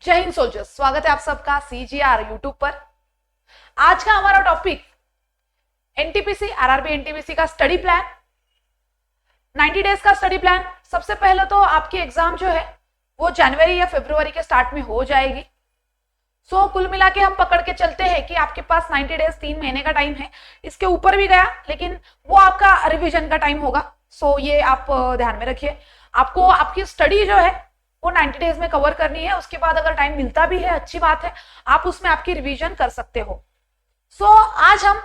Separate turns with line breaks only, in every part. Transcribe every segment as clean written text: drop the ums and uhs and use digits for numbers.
जय हिंद सोल्जर्स, स्वागत है आप सबका सीजीआर यूट्यूब पर। आज का हमारा टॉपिक एनटीपीसी आरआरबी एनटीपीसी का स्टडी प्लान, 90 डेज का स्टडी प्लान। सबसे पहले तो आपकी एग्जाम जो है वो जनवरी या फरवरी के स्टार्ट में हो जाएगी। सो कुल मिला के हम पकड़ के चलते हैं कि आपके पास 90 डेज 3 महीने का टाइम है। इसके ऊपर भी गया लेकिन वो आपका रिवीजन का टाइम होगा। सो ये आप ध्यान में रखिए। आपको आपकी स्टडी जो है वो 90 डेज में कवर करनी है। उसके बाद अगर टाइम मिलता भी है, अच्छी बात है, आप उसमें आपकी रिवीजन कर सकते हो। सो आज हम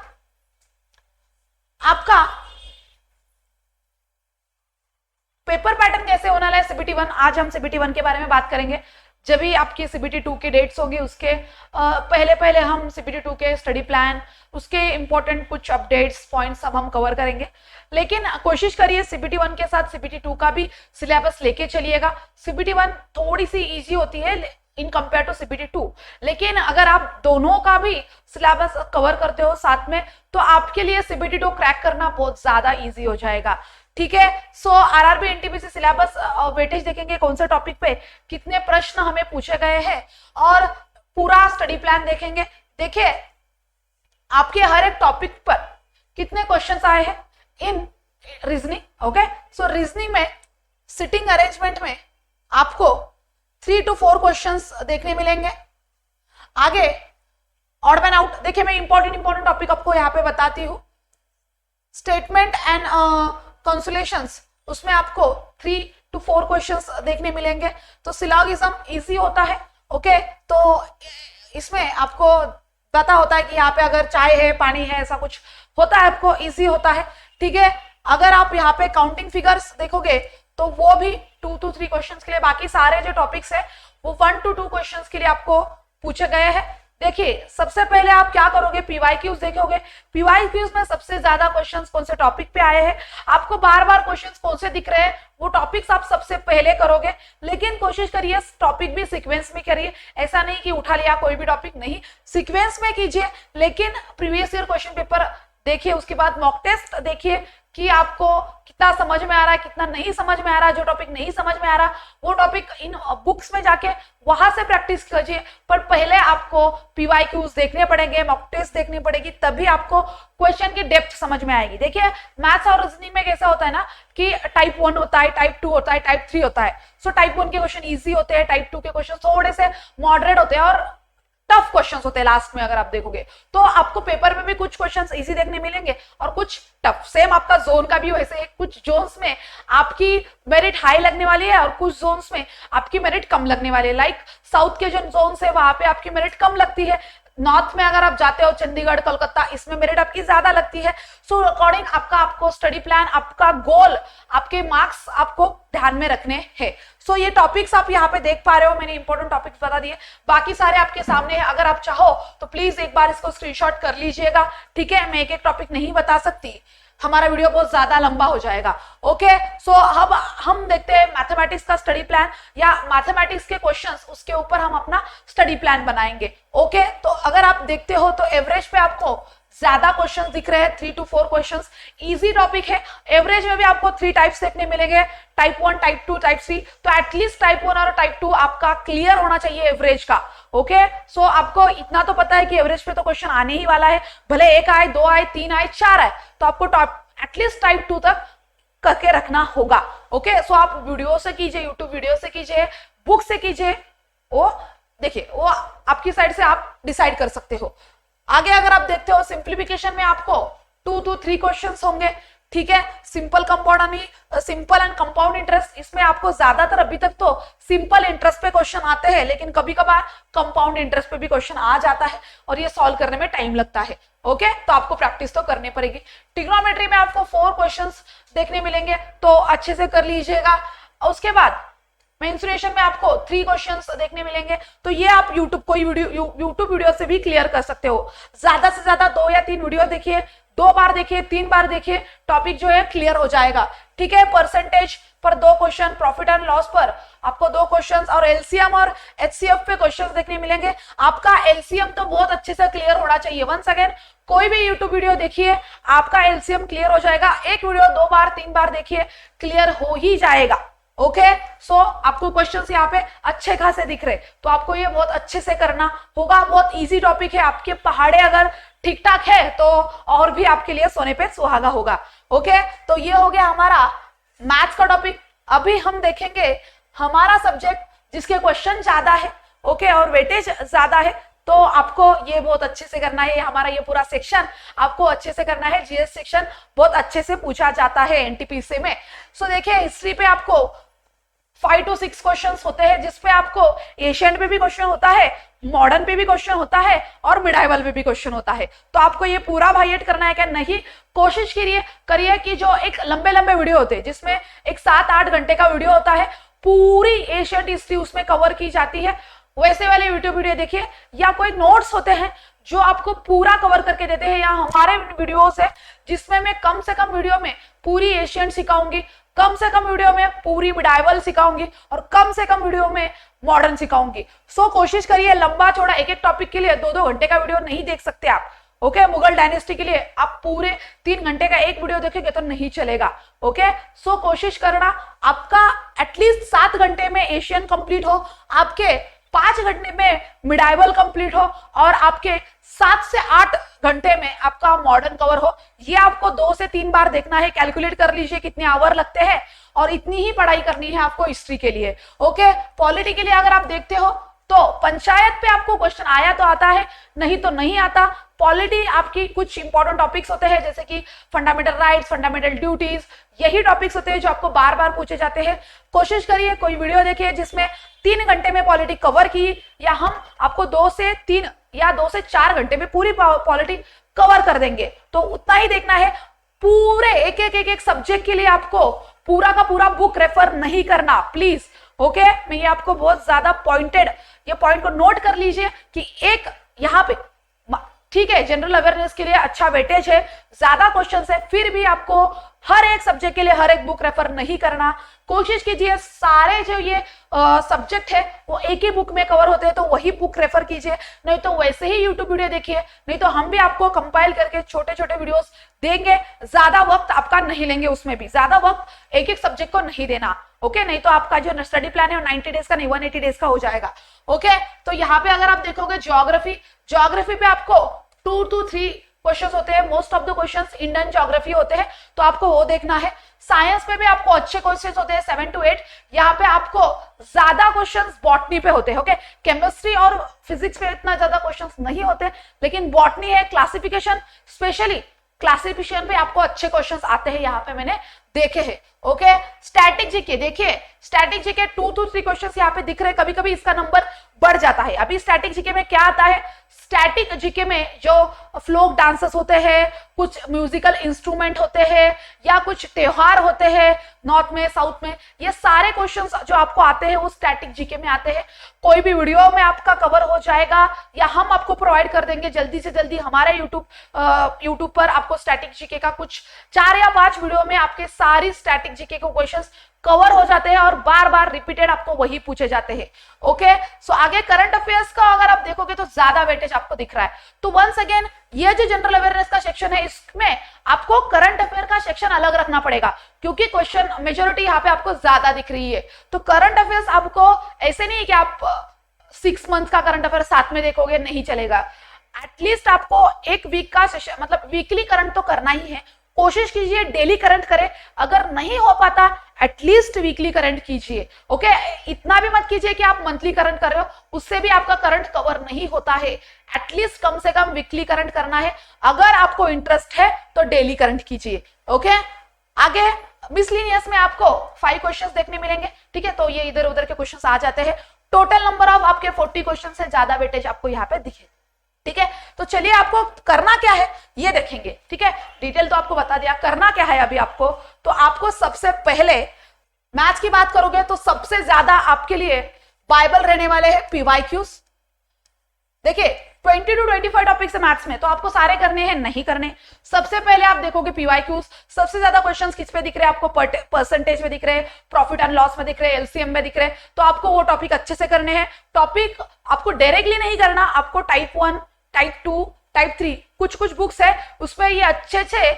आपका पेपर पैटर्न कैसे होना है सीबीटी 1, आज हम सीबीटी 1 के बारे में बात करेंगे। जब भी आपकी सीबीटी 2 की डेट्स होंगी उसके पहले हम सीबीटी 2 के स्टडी प्लान, उसके इंपॉर्टेंट कुछ अपडेट्स पॉइंट्स सब हम कवर करेंगे। लेकिन कोशिश करिए सीबीटी 1 के साथ सीबीटी 2 का भी सिलेबस लेके चलिएगा। सीबीटी 1 थोड़ी सी इजी होती है इन कंपेयर टू सीबीटी 2, लेकिन अगर आप दोनों का भी सिलेबस कवर करते हो साथ में तो आपके लिए सीबीटी 2 क्रैक करना बहुत ज्यादा इजी हो जाएगा। ठीक है। सो आरआरबी एनटीपीसी सिलेबस वेटेज देखेंगे, कौन से टॉपिक पे कितने प्रश्न हमें पूछे गए हैं और पूरा स्टडी प्लान देखेंगे। देखिए आपके हर एक टॉपिक पर कितने क्वेश्चंस आए हैं इन रीजनिंग। ओके, सो रीजनिंग में सिटिंग अरेंजमेंट में आपको 3 to 4 क्वेश्चंस देखने मिलेंगे। आगे ऑड मैन आउट, देखिए मैं इंपॉर्टेंट टॉपिक आपको यहाँ पे बताती हूँ। स्टेटमेंट एंड कंसोलेशंस, उसमें आपको 3 to 4 क्वेश्चंस देखने मिलेंगे। तो सिलॉगिज्म इजी होता है। ओके, तो इसमें आपको पता होता है कि यहाँ पे अगर चाय है, पानी है, ऐसा कुछ होता है, आपको इजी होता है। ठीक है। अगर आप यहाँ पे काउंटिंग फिगर्स देखोगे तो वो भी 2 to 3 क्वेश्चंस के लिए, बाकी सारे जो टॉपिक्स है वो 1 to 2 क्वेश्चंस के लिए आपको पूछे गए हैं। देखिए सबसे पहले आप क्या करोगे, पीवाईक्यूज देखोगे। पीवाईक्यूज में सबसे ज्यादा क्वेश्चंस कौन से टॉपिक पे आए हैं, आपको बार बार क्वेश्चंस कौन से दिख रहे हैं, वो टॉपिक्स आप सबसे पहले करोगे। लेकिन कोशिश करिए टॉपिक भी सीक्वेंस में करिए, ऐसा नहीं कि उठा लिया कोई भी टॉपिक, नहीं, सीक्वेंस में कीजिए। लेकिन प्रीवियस ईयर क्वेश्चन पेपर देखिए, उसके बाद मॉक टेस्ट देखिए कि आपको कितना समझ में आ रहा है, कितना नहीं समझ में आ रहा है। जो टॉपिक नहीं समझ में आ रहा वो टॉपिक इन बुक्स में जाके वहां से प्रैक्टिस कीजिए। पर पहले आपको पीवाईक्यूज देखने पड़ेंगे, मॉक टेस्ट देखनी पड़ेगी, तभी आपको क्वेश्चन की डेप्थ समझ में आएगी। देखिए मैथ्स और रीजनिंग में कैसा होता है ना कि टाइप 1 होता है, टाइप 2 होता है, टाइप 3 होता है। सो टाइप 1 के क्वेश्चन ईजी होते हैं, टाइप 2 के क्वेश्चन थोड़े से मॉडरेट होते हैं और टफ क्वेश्चंस होते हैं लास्ट में। अगर आप देखोगे तो आपको पेपर में भी कुछ क्वेश्चंस इजी देखने मिलेंगे और कुछ टफ। सेम आपका जोन का भी वैसे है, कुछ जोन्स में आपकी मेरिट हाई लगने वाली है और कुछ जोन्स में आपकी मेरिट कम लगने वाली है। लाइक साउथ के जो जोन्स है वहां पे आपकी मेरिट कम लगती है। नॉर्थ में अगर आप जाते हो, चंडीगढ़, कोलकाता, इसमें मेरिट आपकी ज्यादा लगती है। सो अकॉर्डिंग आपको स्टडी प्लान, आपका गोल, आपके मार्क्स आपको ध्यान में रखने हैं। सो ये टॉपिक्स आप यहाँ पे देख पा रहे हो, मैंने इंपॉर्टेंट टॉपिक्स बता दिए, बाकी सारे आपके सामने है। अगर आप चाहो तो प्लीज एक बार इसको स्क्रीनशॉट कर लीजिएगा। ठीक है, मैं एक एक टॉपिक नहीं बता सकती, हमारा वीडियो बहुत ज्यादा लंबा हो जाएगा। ओके, सो अब हम देखते हैं मैथमेटिक्स का स्टडी प्लान या मैथमेटिक्स के क्वेश्चंस, उसके ऊपर हम अपना स्टडी प्लान बनाएंगे। ओके, तो अगर आप देखते हो तो एवरेज पे आपको ज्यादा क्वेश्चंस दिख रहे हैं, 3 to 4 क्वेश्चंस। इजी टॉपिक है। एवरेज में भी आपको 3 टाइप्स देखने मिलेंगे, टाइप 1, टाइप 2, टाइप 3। तो एटलीस्ट टाइप 1 और टाइप 2 आपका क्लियर होना चाहिए एवरेज का। ओके, सो आपको इतना तो पता है कि एवरेज पे तो क्वेश्चन आने ही वाला है, भले 1 आए, 2 आए, 3 आए, 4 आए, तो आपको एटलीस्ट टाइप 2 तक करके रखना होगा। ओके, सो आप वीडियो से कीजिए, यूट्यूब वीडियो से कीजिए, बुक से कीजिए, वो देखिए वो आपकी साइड से आप डिसाइड कर सकते हो। आगे अगर आप देखते हो सिंप्लीफिकेशन में आपको 2 to 3 क्वेश्चंस होंगे। ठीक है, simple compound, simple and compound interest, इसमें आपको ज्यादातर अभी तक तो सिंपल इंटरेस्ट पे क्वेश्चन आते हैं, लेकिन कभी कभार कंपाउंड इंटरेस्ट पे भी क्वेश्चन आ जाता है और ये सॉल्व करने में टाइम लगता है। ओके, तो आपको प्रैक्टिस तो करनी पड़ेगी। ट्रिग्नोमेट्री में आपको 4 क्वेश्चंस देखने मिलेंगे, तो अच्छे से कर लीजिएगा। उसके बाद मेंसुरेशन में आपको 3 क्वेश्चंस देखने मिलेंगे। तो ये आप यूट्यूब वीडियो से भी क्लियर कर सकते हो। ज्यादा से ज्यादा 2 या 3 वीडियो देखिए, 2 बार देखिए, 3 बार देखिए, टॉपिक जो है क्लियर हो जाएगा। ठीक है, परसेंटेज पर 2 क्वेश्चन, प्रॉफिट एंड लॉस पर आपको 2 क्वेश्चंस और एलसीएम और एचसीएफ पे क्वेश्चंस देखने मिलेंगे। आपका एलसीएम तो बहुत अच्छे से क्लियर होना चाहिए। वंस अगेन कोई भी यूट्यूब वीडियो देखिए, आपका एलसीएम क्लियर हो जाएगा। एक वीडियो 2 बार 3 बार देखिए, क्लियर हो ही जाएगा। ओके सो आपको क्वेश्चंस यहाँ पे अच्छे खासे दिख रहे, तो आपको ये बहुत अच्छे से करना होगा। बहुत इजी टॉपिक है, आपके पहाड़े अगर ठीक ठाक है तो और भी आपके लिए सोने पे सुहागा होगा। ओके तो ये हो गया हमारा मैथ्स का टॉपिक। अभी हम देखेंगे हमारा सब्जेक्ट जिसके क्वेश्चन ज्यादा है, ओके और वेटेज ज्यादा है, तो आपको ये बहुत अच्छे से करना है। हमारा ये पूरा सेक्शन आपको अच्छे से करना है। जीएस सेक्शन बहुत अच्छे से पूछा जाता है एनटीपीसी में। सो देखिए हिस्ट्री पे आपको 5 to 6 क्वेश्चंस होते हैं, जिसपे आपको एशियन पे भी क्वेश्चन होता है, मॉडर्न पे भी क्वेश्चन होता है और मिडाइवल पे भी क्वेश्चन होता है। तो आपको ये पूरा भाइएट करना है क्या? नहीं, कोशिश करिए कि जो एक लंबे लंबे वीडियो होते हैं जिसमें एक 7-8 घंटे का वीडियो होता है, पूरी एशियन हिस्ट्री उसमें कवर की जाती है, वैसे वाले यूट्यूब वीडियो देखिए। या कोई नोट्स होते हैं जो आपको पूरा कवर करके देते हैं, या हमारे वीडियोस है जिसमें मैं कम से कम वीडियो में पूरी एशियन सिखाऊंगी, कम से कम वीडियो में पूरी मिडाइवल सिखाऊंगी और कम से कम वीडियो में मॉडर्न सिखाऊंगी। सो कोशिश करिए, लंबा चौड़ा एक एक टॉपिक के लिए 2-2 घंटे का वीडियो नहीं देख सकते आप। ओके मुगल डायनेस्टी के लिए आप पूरे 3 घंटे का एक वीडियो देखेंगे तो नहीं चलेगा। ओके सो कोशिश करना आपका एटलीस्ट 7 घंटे में एशियन कंप्लीट हो, आपके 5 घंटे में मिडाइवल कंप्लीट हो और आपके 7 से 8 घंटे में आपका मॉडर्न कवर हो। ये आपको 2 से 3 बार देखना है। कैलकुलेट कर लीजिए कितने आवर लगते हैं और इतनी ही पढ़ाई करनी है आपको हिस्ट्री के लिए। ओके पॉलिटी के लिए अगर आप देखते हो तो पंचायत पे आपको क्वेश्चन आया तो आता है, नहीं तो नहीं आता। पॉलिटी आपकी कुछ इंपॉर्टेंट टॉपिक्स होते हैं जैसे कि फंडामेंटल राइट्स, फंडामेंटल ड्यूटीज, यही टॉपिक्स होते हैं जो आपको बार बार पूछे जाते हैं। कोशिश करिए कोई वीडियो देखिए जिसमें 3 घंटे में पॉलिटी कवर की, या हम आपको 2 से 3 या 2 से 4 घंटे में पूरी पॉलिटी कवर कर देंगे, तो उतना ही देखना है। पूरे एक सब्जेक्ट के लिए आपको पूरा का पूरा बुक रेफर नहीं करना प्लीज। ओके मैं ये आपको बहुत ज्यादा पॉइंटेड, ये पॉइंट को नोट कर लीजिए कि एक यहाँ पे ठीक है जनरल अवेयरनेस के लिए अच्छा वेटेज है, ज्यादा क्वेश्चंस है, फिर भी आपको हर एक सब्जेक्ट के लिए हर एक बुक रेफर नहीं करना। कोशिश कीजिए सारे जो ये सब्जेक्ट है वो एक ही बुक में कवर होते हैं तो वही बुक रेफर कीजिए, नहीं तो वैसे ही यूट्यूब वीडियो देखिए, नहीं तो हम भी आपको कंपाइल करके छोटे छोटे वीडियोस देंगे। ज्यादा वक्त आपका नहीं लेंगे, उसमें भी ज्यादा वक्त एक एक सब्जेक्ट को नहीं देना। ओके नहीं तो आपका जो स्टडी प्लान है वो 90 डेज का नहीं 180 डेज का हो जाएगा। ओके तो यहाँ पे अगर आप देखोगे ज्योग्राफी पे आपको 2 to 3 क्वेश्चंस होते हैं, most of the questions Indian geography होते हैं, तो आपको वो देखना है। साइंस पे भी आपको अच्छे क्वेश्चंस होते हैं 7 to 8, यहाँ पे आपको ज्यादा क्वेश्चंस बॉटनी पे होते हैं। ओके केमिस्ट्री और फिजिक्स पे इतना ज्यादा क्वेश्चंस नहीं होते, लेकिन बॉटनी है, क्लासिफिकेशन, स्पेशली क्लासिफिकेशन पे आपको अच्छे क्वेश्चंस आते हैं, यहाँ पे मैंने देखे हैं। ओके स्टैटिक जीके देखिए, स्टैटिक जीके 2 to 3 क्वेश्चंस यहाँ पे दिख रहे हैं, कभी कभी इसका नंबर बढ़ जाता है। अभी स्टैटिक जीके में क्या आता है, स्टैटिक जीके में जो फ्लोक डांसेस होते हैं, कुछ म्यूजिकल इंस्ट्रूमेंट होते हैं, या कुछ त्योहार होते हैं नॉर्थ में साउथ में, ये सारे क्वेश्चंस जो आपको आते हैं वो स्टैटिक जीके में आते हैं। कोई भी वीडियो में आपका कवर हो जाएगा या हम आपको प्रोवाइड कर देंगे जल्दी से जल्दी हमारे यूट्यूब पर। आपको स्टैटिक जीके का कुछ 4 या 5 वीडियो में आपके सारी स्टैटिक जीके के क्वेश्चंस कवर हो जाते हैं और बार बार रिपीटेड आपको वही पूछे जाते हैं। ओके सो आगे करंट अफेयर्स का अगर आप देखोगे तो ज्यादा वेटेज आपको दिख रहा है। तो वंस अगेन ये जो जनरल अवेयरनेस का सेक्शन है इसमें आपको करंट अफेयर का सेक्शन अलग रखना पड़ेगा, क्योंकि क्वेश्चन मेजोरिटी यहाँ पे आपको ज्यादा दिख रही है। तो करंट अफेयर्स आपको ऐसे नहीं है कि आप 6 मंथ का करंट अफेयर साथ में देखोगे, नहीं चलेगा। एटलीस्ट आपको एक वीक का सेशन मतलब वीकली करंट तो करना ही है। कोशिश कीजिए डेली करंट करें, अगर नहीं हो पाता एटलीस्ट वीकली करंट कीजिए। ओके इतना भी मत कीजिए कि आप मंथली करंट कर रहे हो, उससे भी आपका करंट कवर नहीं होता है। एटलीस्ट कम से कम वीकली करंट करना है। अगर आपको इंटरेस्ट है तो डेली करंट कीजिए। ओके आगे मिसलिनियस में आपको 5 क्वेश्चंस देखने मिलेंगे, ठीक है, तो ये इधर उधर के क्वेश्चंस आ जाते हैं। टोटल नंबर ऑफ आपके 40 क्वेश्चन से ज्यादा वेटेज आपको यहाँ पे दिखे, ठीक है। तो चलिए आपको करना क्या है ये देखेंगे, ठीक है। डिटेल तो आपको बता दिया, करना क्या है अभी आपको। तो आपको सबसे पहले मैथ्स की बात करोगे तो सबसे ज्यादा आपके लिए बाइबल रहने वाले हैं पीवाईक्यूज। देखिए 20 to 25 टॉपिक्स है मैथ्स में, तो आपको सारे करने हैं नहीं करने। सबसे पहले आप देखोगे पीवाईक्यूज, सबसे ज्यादा क्वेश्चंस किस पे दिख रहे हैं आपको, परसेंटेज में दिख रहे हैं, प्रॉफिट एंड लॉस में दिख रहे हैं, एलसीएम में दिख रहे हैं, तो आपको वो टॉपिक अच्छे से करने हैं। टॉपिक आपको डायरेक्टली नहीं करना, आपको टाइप 1, टाइप 2, टाइप 3, कुछ कुछ बुक्स है उसमें ये अच्छे से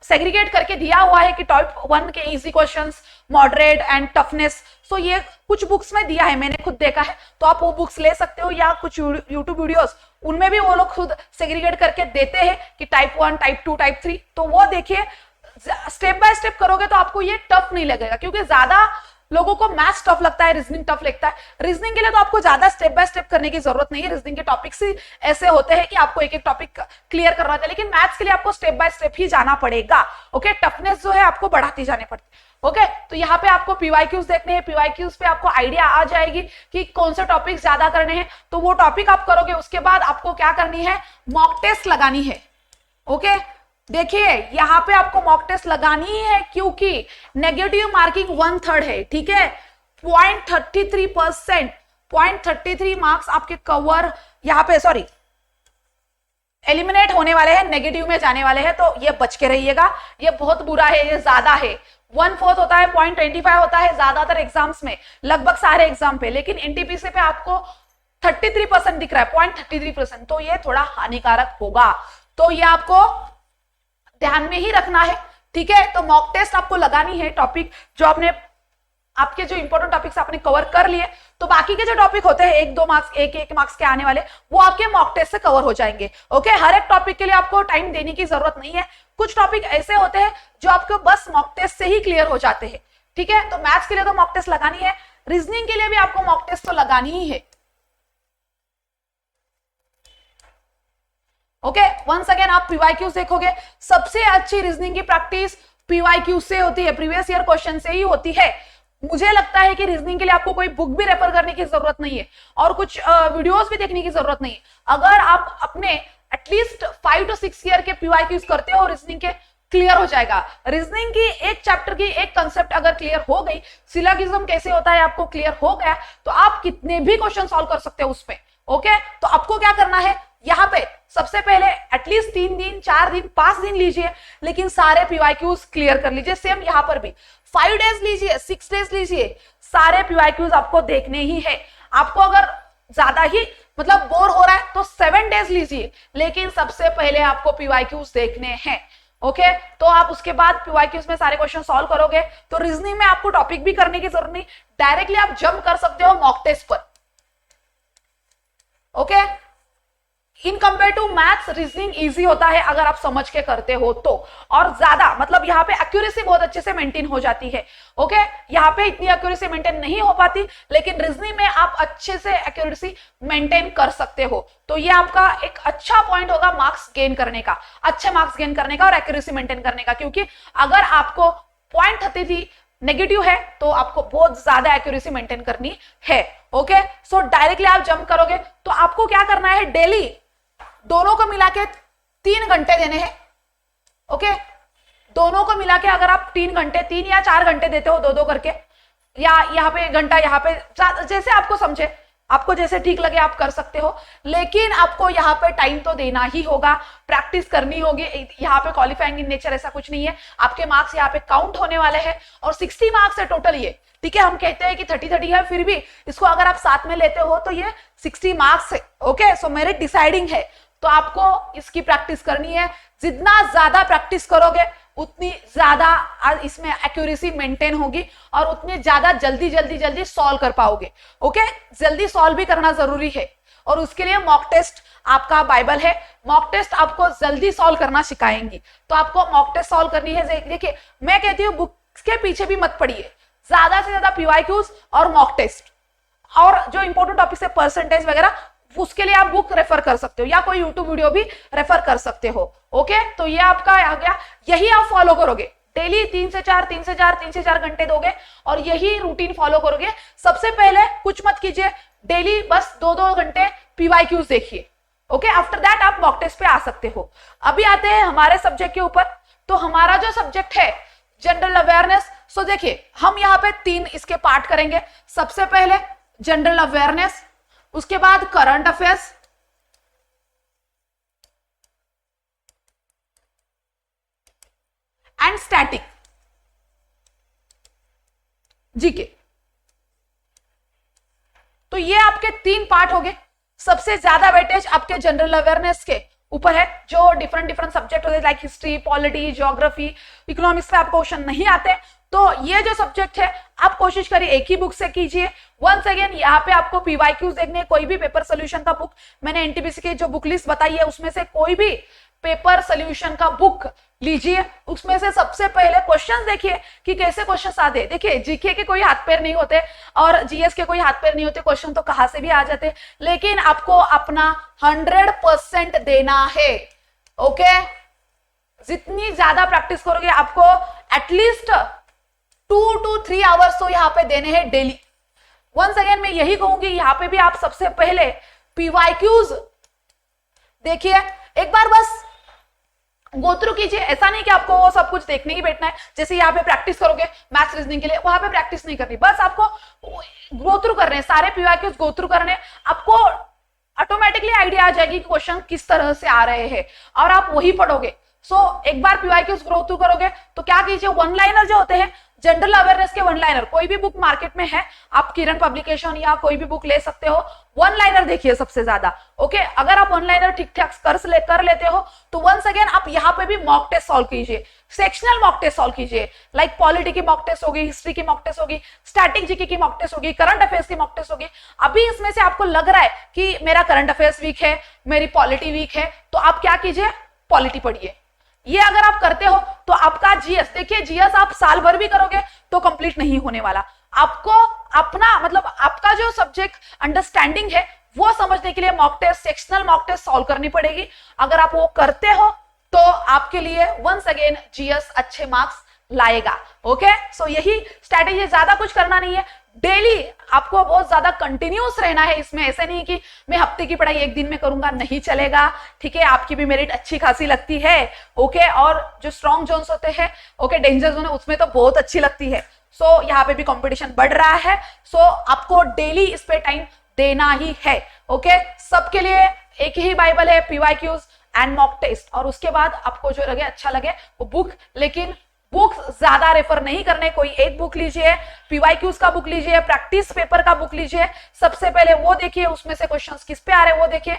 सेग्रीगेट करके दिया हुआ है कि टाइप 1 के easy questions, moderate and toughness. So ये कुछ बुक्स में दिया है, मैंने खुद देखा है, तो आप वो बुक्स ले सकते हो, या कुछ यूट्यूब वीडियोस उनमें भी वो लोग खुद सेग्रीगेट करके देते हैं कि टाइप 1, टाइप 2, टाइप 3, तो वो देखिए। स्टेप बाय स्टेप करोगे तो आपको ये टफ नहीं लगेगा, क्योंकि ज्यादा लोगों को मैथ्स टफ लगता है, रीजनिंग टफ लगता है। रीजनिंग के लिए तो आपको ज्यादा स्टेप बाय स्टेप करने की जरूरत नहीं है, रीजनिंग के टॉपिक्स ही ऐसे होते हैं कि आपको एक एक टॉपिक क्लियर करना होता है, लेकिन मैथ्स के लिए आपको स्टेप बाय स्टेप ही जाना पड़ेगा। ओके, टफनेस जो है आपको बढ़ाती जानी पड़ती है। ओके, तो यहाँ पे आपको पीवाईक्यूज देखने हैं, पीवाईक्यूज पे आपको आइडिया आ जाएगी कि कौन से टॉपिक ज्यादा करने हैं, तो वो टॉपिक आप करोगे। उसके बाद आपको क्या करनी है, मॉक टेस्ट लगानी है। ओके, देखिए यहाँ पे आपको मॉक टेस्ट लगानी ही है, क्योंकि नेगेटिव मार्किंग 1/3 है, ठीक है। 0.33%, 0.33 मार्क्स आपके कवर यहाँ पे, सॉरी, एलिमिनेट होने वाले हैं, नेगेटिव में जाने वाले हैं, तो ये बच के रहिएगा, ये बहुत बुरा है, ये ज्यादा है। 1/4 होता है, 0.25 होता है ज्यादातर एग्जाम्स में, लगभग सारे एग्जाम पे, लेकिन एनटीपीसी पे आपको 33% दिख रहा है, 0.33%, तो ये थोड़ा हानिकारक होगा, तो ये आपको ध्यान में ही रखना है, ठीक है। तो मॉक टेस्ट आपको लगानी है, टॉपिक जो आपके जो इंपॉर्टेंट टॉपिक्स आपने कवर कर लिए, तो बाकी के जो टॉपिक होते हैं 1-2 मार्क्स, 1-1 मार्क्स के आने वाले, वो आपके मॉक टेस्ट से कवर हो जाएंगे। ओके, हर एक टॉपिक के लिए आपको टाइम देने की जरूरत नहीं है, कुछ टॉपिक ऐसे होते हैं जो आपको बस मॉक टेस्ट से ही क्लियर हो जाते हैं, ठीक है। तो मैथ्स के लिए तो मॉक टेस्ट लगानी है, रीजनिंग के लिए भी आपको मॉक टेस्ट तो लगानी ही है। ओके, वंस अगेन आप पीवाईक्यूज देखोगे, सबसे अच्छी रीजनिंग की प्रैक्टिस पीवाईक्यू से होती है, प्रीवियस ईयर क्वेश्चन से ही होती है। मुझे लगता है कि रीजनिंग के लिए आपको कोई बुक भी रेफर करने की जरूरत नहीं है, और कुछ वीडियोस भी देखने की जरूरत नहीं है। अगर आप अपने एटलीस्ट 5 to 6 ईयर के पीवाईक्यूज करते हो रीजनिंग के, क्लियर हो जाएगा। रीजनिंग की एक चैप्टर की एक कंसेप्ट अगर क्लियर हो गई, सिलोगिज्म कैसे होता है आपको क्लियर हो गया, तो आप कितने भी क्वेश्चन सॉल्व कर सकते हो उस पे। ओके, तो आपको क्या करना है, यहाँ पे सबसे पहले एटलीस्ट 3 दिन, 4 दिन, 5 दिन लीजिए, लेकिन सारे पीवाईक्यूज क्लियर कर लीजिए। सेम यहाँ पर भी 5 डेज लीजिए, 6 डेज लीजिए, सारे पीवाईक्यूज आपको देखने ही है। आपको अगर ज्यादा ही मतलब बोर हो रहा है तो 7 डेज लीजिए, लेकिन सबसे पहले आपको पीवाईक्यूज देखने हैं। ओके, तो आप उसके बाद पीवाईक्यूज में सारे क्वेश्चन सॉल्व करोगे, तो रीजनिंग में आपको टॉपिक भी करने की जरूरत नहीं, डायरेक्टली आप जंप कर सकते हो मॉक टेस्ट पर। Okay, in compare to maths reasoning easy होता है अगर आप समझ के करते हो तो, और ज्यादा मतलब यहाँ पे एक्यूरेसी बहुत अच्छे से मेंटेन हो जाती है। ओके, यहाँ पे इतनी एक्यूरेसी मेंटेन नहीं हो पाती, लेकिन रीजनिंग में आप अच्छे से एक्यूरेसी मेंटेन कर सकते हो। तो ये आपका एक अच्छा पॉइंट होगा मार्क्स गेन करने का, अच्छे मार्क्स गेन करने का और एक्यूरेसी मेंटेन करने का, क्योंकि अगर आपको 0.33 नेगेटिव है तो आपको बहुत ज्यादा एक्यूरेसी मेंटेन करनी है। ओके, सो डायरेक्टली आप जंप करोगे तो आपको क्या करना है, डेली दोनों को मिला के 3 घंटे देने हैं। ओके, दोनों को मिला के अगर आप 3 घंटे, 3 या 4 घंटे देते हो 2-2 करके, या यहाँ पे 1 घंटा, यहाँ पे जैसे आपको समझे, आपको जैसे ठीक लगे आप कर सकते हो, लेकिन आपको यहाँ पे टाइम तो देना ही होगा, प्रैक्टिस करनी होगी। यहाँ पे क्वालिफाइंग इन नेचर ऐसा कुछ नहीं है, आपके मार्क्स यहाँ पे काउंट होने वाले हैं, और 60 मार्क्स है टोटल ये, ठीक है। हम कहते हैं कि 30-30 है, फिर भी इसको अगर आप साथ में लेते हो तो ये 60 मार्क्स है। ओके, सो मेरिट डिसाइडिंग है, तो आपको इसकी प्रैक्टिस करनी है। जितना ज्यादा प्रैक्टिस करोगे उतनी ज्यादा इसमें एक्यूरेसी मेंटेन होगी, और उतने ज्यादा जल्दी सॉल्व कर पाओगे। ओके, जल्दी सॉल्व भी करना जरूरी है, और उसके लिए मॉक टेस्ट आपका बाइबल है। मॉक टेस्ट आपको जल्दी सॉल्व करना सिखाएंगी, तो आपको मॉक टेस्ट सॉल्व करनी है। देखिए, मैं कहती हूँ बुक्स के पीछे भी मत पड़िए, ज्यादा से ज्यादा पीवाईक्यूज और मॉक टेस्ट, और जो इंपॉर्टेंट टॉपिक है परसेंटेज वगैरह, उसके लिए आप बुक रेफर कर सकते हो, या कोई यूट्यूब वीडियो भी रेफर कर सकते हो। ओके, तो ये आपका आ गया, यही आप फॉलो करोगे डेली 3 से 4 घंटे दोगे, और यही रूटीन फॉलो करोगे। सबसे पहले कुछ मत कीजिए, डेली बस 2-2 घंटे पीवाईक्यूज देखिए। ओके, आफ्टर दैट आप मॉक टेस्ट पे आ सकते हो। अभी आते हैं हमारे सब्जेक्ट के ऊपर। तो हमारा जो सब्जेक्ट है जनरल अवेयरनेस, सो देखिए हम यहाँ पे 3 इसके पार्ट करेंगे। सबसे पहले जनरल अवेयरनेस, उसके बाद current affairs, and static GK. तो ये आपके 3 पार्ट हो गए। सबसे ज्यादा वेटेज आपके जनरल अवेयरनेस के, ऊपर है, जो डिफरेंट डिफरेंट सब्जेक्ट होते हैं like history, polity, geography, economics में आपको क्वेश्चन नहीं आते, तो ये जो सब्जेक्ट है आप कोशिश करिए एक ही बुक से कीजिए। वंस अगेन यहाँ पे आपको पीवाईक्यूज देखने, कोई भी पेपर सोल्यूशन का बुक, मैंने एनटीपीसी की जो बुक लिस्ट बताई है उसमें से कोई भी पेपर सोल्यूशन का बुक लीजिए, उसमें से सबसे पहले क्वेश्चंस देखिए कि कैसे क्वेश्चंस आते। देखिए जीके के कोई हाथ पैर नहीं होते और जीएस के कोई हाथ पैर नहीं होते, क्वेश्चन तो कहां से भी आ जाते, लेकिन आपको अपना 100% देना है। ओके, जितनी ज्यादा प्रैक्टिस करोगे आपको एटलीस्ट 2 to 3 आवर्स तो यहाँ पे देने हैं डेली। वंस अगेन मैं यही कहूंगी, यहाँ पे भी आप सबसे पहले पीवाईक्यूज देखिए, एक बार बस गो थ्रू कीजिए। ऐसा नहीं कि आपको वो सब कुछ देखने ही बैठना है, जैसे यहाँ पे प्रैक्टिस करोगे मैथ्स रीजनिंग के लिए, वहां पे प्रैक्टिस नहीं करनी, बस आपको गो थ्रू करने, सारे पीवाईक्यूज गो थ्रू करने, आपको ऑटोमेटिकली आइडिया आ जाएगी कि क्वेश्चन किस तरह से आ रहे हैं और आप वही पढ़ोगे। एक बार पीवाईक्यूज गो थ्रू करोगे तो क्या कीजिए, वन लाइनर जो होते हैं, जनरल अवेयरनेस के वन लाइनर, कोई भी बुक मार्केट में है, आप किरण पब्लिकेशन या कोई भी बुक ले सकते हो, वन लाइनर देखिए सबसे ज्यादा। ओके, अगर आप वन लाइनर ठीक ठाक कर लेते हो तो वंस अगेन आप यहाँ पे भी मॉक टेस्ट सॉल्व कीजिए, सेक्शनल मॉक टेस्ट सॉल्व कीजिए, लाइक पॉलिटी की मॉक टेस्ट होगी, हिस्ट्री की मॉक टेस्ट होगी, स्टैटिक जीके की मॉक टेस्ट होगी, करंट अफेयर्स की मॉक टेस्ट होगी। अभी इसमें से आपको लग रहा है कि मेरा करंट अफेयर्स वीक है, मेरी पॉलिटी वीक है, तो आप क्या कीजिए, पॉलिटी पढ़िए। ये अगर आप करते हो तो आपका जीएस, देखिए जीएस आप साल भर भी करोगे तो कंप्लीट नहीं होने वाला। आपको अपना मतलब आपका जो सब्जेक्ट अंडरस्टैंडिंग है वो समझने के लिए mock test, sectional mock test solve करनी पड़ेगी। अगर आप वो करते हो तो आपके लिए वंस अगेन जीएस अच्छे मार्क्स लाएगा। ओके, सो यही स्ट्रैटेजी, ज्यादा कुछ करना नहीं है, डेली आपको बहुत ज्यादा कंटिन्यूस रहना है इसमें। ऐसे नहीं कि मैं हफ्ते की पढ़ाई एक दिन में करूंगा, नहीं चलेगा। ठीक है, आपकी भी मेरिट अच्छी खासी लगती है। ओके, और जो स्ट्रॉन्ग जोन्स होते हैं, ओके, डेंजर जोन है, उसमें तो बहुत अच्छी लगती है। यहाँ पे भी कंपटीशन बढ़ रहा है, आपको डेली इस पे टाइम देना ही है। ओके, सबके लिए एक ही बाइबल है, पीवाईक्यूज एंड मॉक टेस्ट, और उसके बाद आपको जो लगे अच्छा लगे वो बुक, लेकिन बुक्स ज्यादा रेफर नहीं करने, कोई एक बुक लीजिए, पीवाईक्यूज का बुक लीजिए, प्रैक्टिस पेपर का बुक लीजिए, सबसे पहले वो देखिए, उसमें से क्वेश्चंस किस पे आ रहे हैं वो देखिए,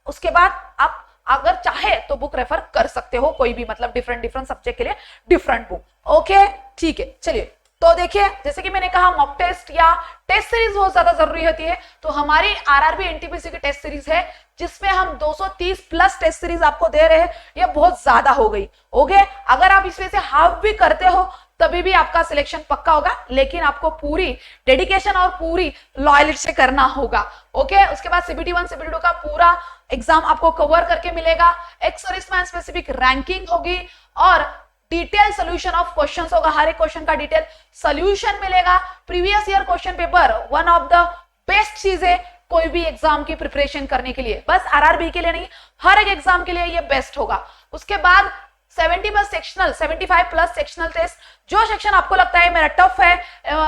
उसके बाद आप अगर चाहे तो बुक रेफर कर सकते हो, कोई भी मतलब डिफरेंट सब्जेक्ट के लिए डिफरेंट बुक। ओके, ठीक है, चलिए तो देखिए, जैसे कि मैंने कहा मॉक टेस्ट या टेस्ट सीरीज बहुत ज्यादा जरूरी होती है, तो हमारी आरआरबी एनटीपीसी की टेस्ट सीरीज है जिसमें हम 230 प्लस टेस्ट सीरीज आपको दे रहे हैं, ये बहुत ज्यादा हो गई। ओके, अगर आप इसमें से हाफ भी करते हो तभी भी आपका सिलेक्शन पक्का होगा, लेकिन आपको पूरी डेडिकेशन और पूरी लॉयल्टी से करना होगा। ओके, उसके बाद सीबीटी 1 सीबीटी 2 का पूरा एग्जाम आपको कवर करके मिलेगा, एक सर्विसमैन स्पेसिफिक रैंकिंग होगी और डिटेल सोल्यूशन ऑफ क्वेश्चंस होगा, हर एक क्वेश्चन का डिटेल सोल्यूशन मिलेगा। Previous year question paper one of the best चीज है कोई भी एग्जाम की प्रिपरेशन करने के लिए, बस आरआरबी के लिए नहीं, हर एक एग्जाम के लिए ये बेस्ट होगा। उसके बाद 70 plus sectional, 75 plus sectional test, जो सेक्शन आपको लगता है मेरा टफ है,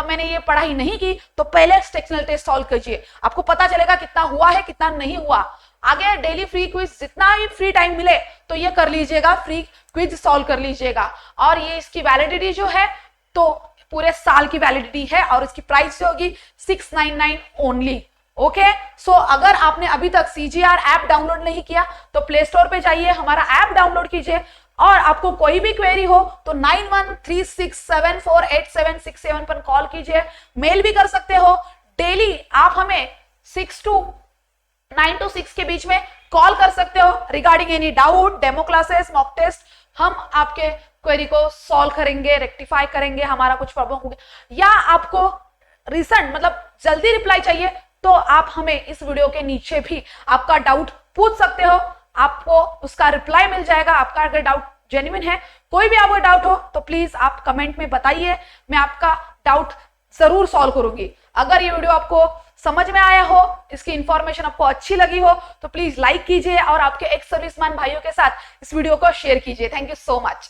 मैंने ये पढ़ाई नहीं की, तो पहले सेक्शनल टेस्ट सॉल्व कीजिए, आपको पता चलेगा कितना हुआ है कितना नहीं हुआ। आगे डेली फ्री क्विज, जितना भी फ्री टाइम मिले तो ये कर लीजिएगा, फ्री क्विज सॉल्व कर लीजिएगा, और ये इसकी वैलिडिटी जो है तो पूरे साल की वैलिडिटी है, और इसकी प्राइस जो होगी 699 ओनली। ओके, अगर आपने अभी तक सीजीआर ऐप डाउनलोड नहीं किया तो प्ले स्टोर पे जाइए, हमारा ऐप डाउनलोड कीजिए, और आपको कोई भी क्वेरी हो तो 9136748767 पर कॉल कीजिए, मेल भी कर सकते हो। डेली आप हमें 9 to 6 के बीच में कॉल कर सकते हो regarding any doubt, demo classes, mock test, हम आपके क्वेरी को सॉल्व करेंगे, रेक्टिफाई करेंगे, हमारा कुछ प्रॉब्लम हो गया या आपको रिसेंट मतलब जल्दी रिप्लाई चाहिए तो आप हमें इस वीडियो के नीचे भी आपका डाउट पूछ सकते हो, आपको उसका रिप्लाई मिल जाएगा। आपका अगर डाउट जेन्युइन है, कोई भी आपको डाउट हो तो प्लीज आप कमेंट में बताइए, मैं आपका डाउट जरूर सॉल्व करूंगी। अगर ये वीडियो आपको समझ में आया हो, इसकी इंफॉर्मेशन आपको अच्छी लगी हो तो प्लीज लाइक कीजिए और आपके एक्स सर्विसमैन भाइयों के साथ इस वीडियो को शेयर कीजिए। Thank you so much.